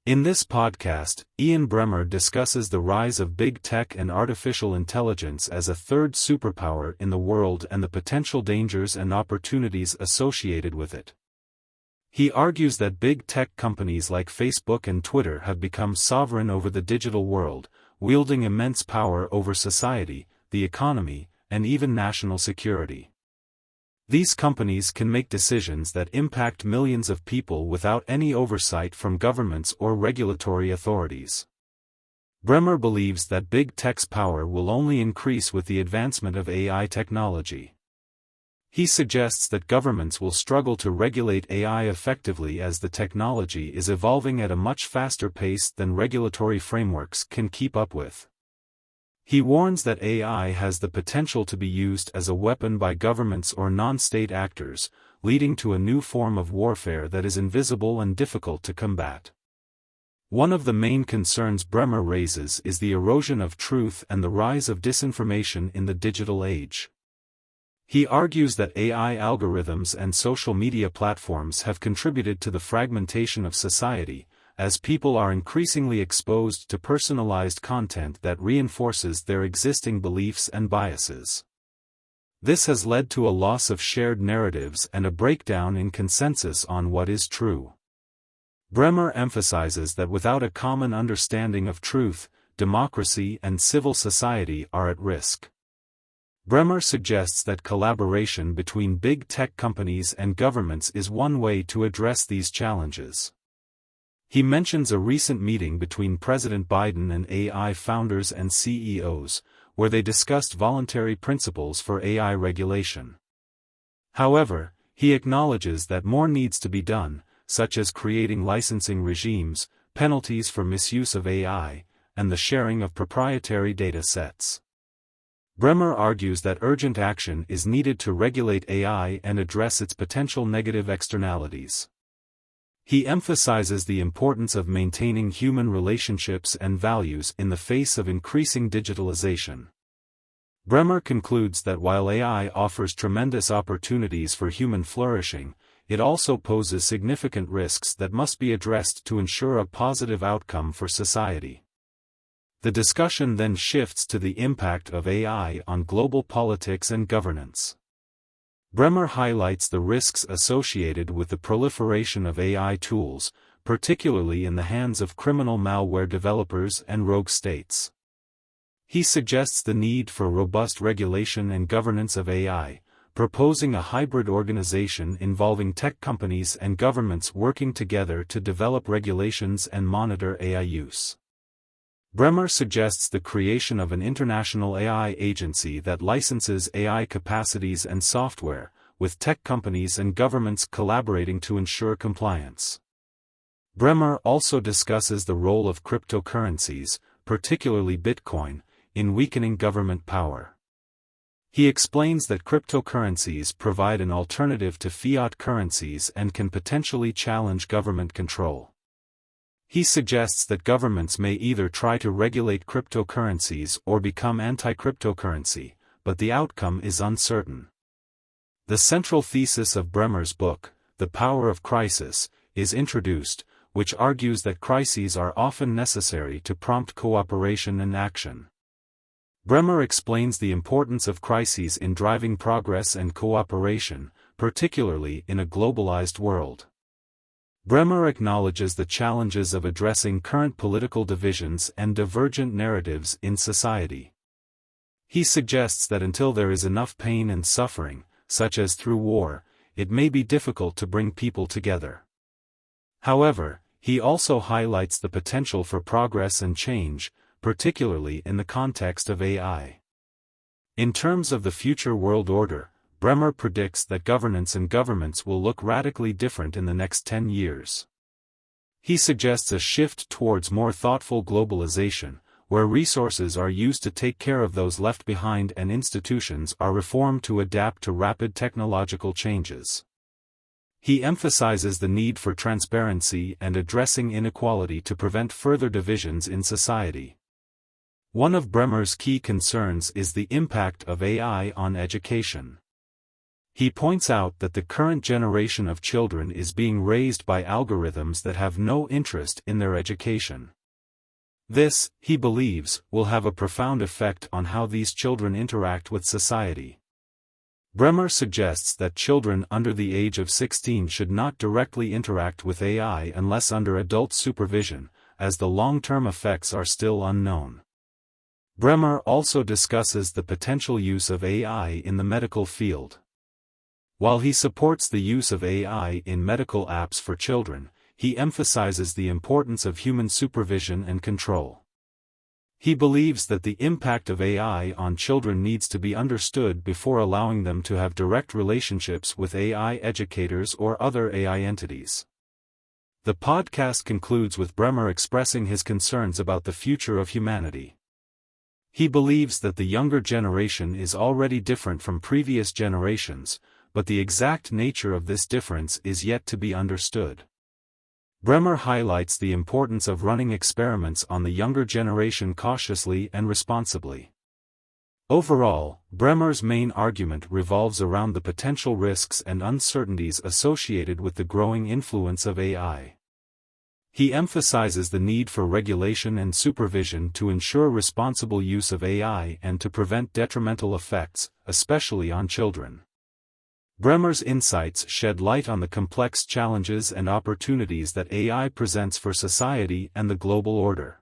In this podcast, Ian Bremmer discusses the rise of big tech and artificial intelligence as a third superpower in the world and the potential dangers and opportunities associated with it. He argues that big tech companies like Facebook and Twitter have become sovereign over the digital world, wielding immense power over society, the economy, and even national security. These companies can make decisions that impact millions of people without any oversight from governments or regulatory authorities. Bremmer believes that big tech's power will only increase with the advancement of AI technology. He suggests that governments will struggle to regulate AI effectively as the technology is evolving at a much faster pace than regulatory frameworks can keep up with. He warns that AI has the potential to be used as a weapon by governments or non-state actors, leading to a new form of warfare that is invisible and difficult to combat. One of the main concerns Bremmer raises is the erosion of truth and the rise of disinformation in the digital age. He argues that AI algorithms and social media platforms have contributed to the fragmentation of society, as people are increasingly exposed to personalized content that reinforces their existing beliefs and biases. This has led to a loss of shared narratives and a breakdown in consensus on what is true. Bremmer emphasizes that without a common understanding of truth, democracy and civil society are at risk. Bremmer suggests that collaboration between big tech companies and governments is one way to address these challenges. He mentions a recent meeting between President Biden and AI founders and CEOs, where they discussed voluntary principles for AI regulation. However, he acknowledges that more needs to be done, such as creating licensing regimes, penalties for misuse of AI, and the sharing of proprietary data sets. Bremmer argues that urgent action is needed to regulate AI and address its potential negative externalities. He emphasizes the importance of maintaining human relationships and values in the face of increasing digitalization. Bremmer concludes that while AI offers tremendous opportunities for human flourishing, it also poses significant risks that must be addressed to ensure a positive outcome for society. The discussion then shifts to the impact of AI on global politics and governance. Bremmer highlights the risks associated with the proliferation of AI tools, particularly in the hands of criminal malware developers and rogue states. He suggests the need for robust regulation and governance of AI, proposing a hybrid organization involving tech companies and governments working together to develop regulations and monitor AI use. Bremmer suggests the creation of an international AI agency that licenses AI capacities and software, with tech companies and governments collaborating to ensure compliance. Bremmer also discusses the role of cryptocurrencies, particularly Bitcoin, in weakening government power. He explains that cryptocurrencies provide an alternative to fiat currencies and can potentially challenge government control. He suggests that governments may either try to regulate cryptocurrencies or become anti-cryptocurrency, but the outcome is uncertain. The central thesis of Bremmer's book, The Power of Crisis, is introduced, which argues that crises are often necessary to prompt cooperation and action. Bremmer explains the importance of crises in driving progress and cooperation, particularly in a globalized world. Bremmer acknowledges the challenges of addressing current political divisions and divergent narratives in society. He suggests that until there is enough pain and suffering, such as through war, it may be difficult to bring people together. However, he also highlights the potential for progress and change, particularly in the context of AI. In terms of the future world order, Bremmer predicts that governance and governments will look radically different in the next 10 years. He suggests a shift towards more thoughtful globalization, where resources are used to take care of those left behind and institutions are reformed to adapt to rapid technological changes. He emphasizes the need for transparency and addressing inequality to prevent further divisions in society. One of Bremmer's key concerns is the impact of AI on education. He points out that the current generation of children is being raised by algorithms that have no interest in their education. This, he believes, will have a profound effect on how these children interact with society. Bremmer suggests that children under the age of 16 should not directly interact with AI unless under adult supervision, as the long-term effects are still unknown. Bremmer also discusses the potential use of AI in the medical field. While he supports the use of AI in medical apps for children, he emphasizes the importance of human supervision and control. He believes that the impact of AI on children needs to be understood before allowing them to have direct relationships with AI educators or other AI entities. The podcast concludes with Bremmer expressing his concerns about the future of humanity. He believes that the younger generation is already different from previous generations, but the exact nature of this difference is yet to be understood. Bremmer highlights the importance of running experiments on the younger generation cautiously and responsibly. Overall, Bremmer's main argument revolves around the potential risks and uncertainties associated with the growing influence of AI. He emphasizes the need for regulation and supervision to ensure responsible use of AI and to prevent detrimental effects, especially on children. Bremmer's insights shed light on the complex challenges and opportunities that AI presents for society and the global order.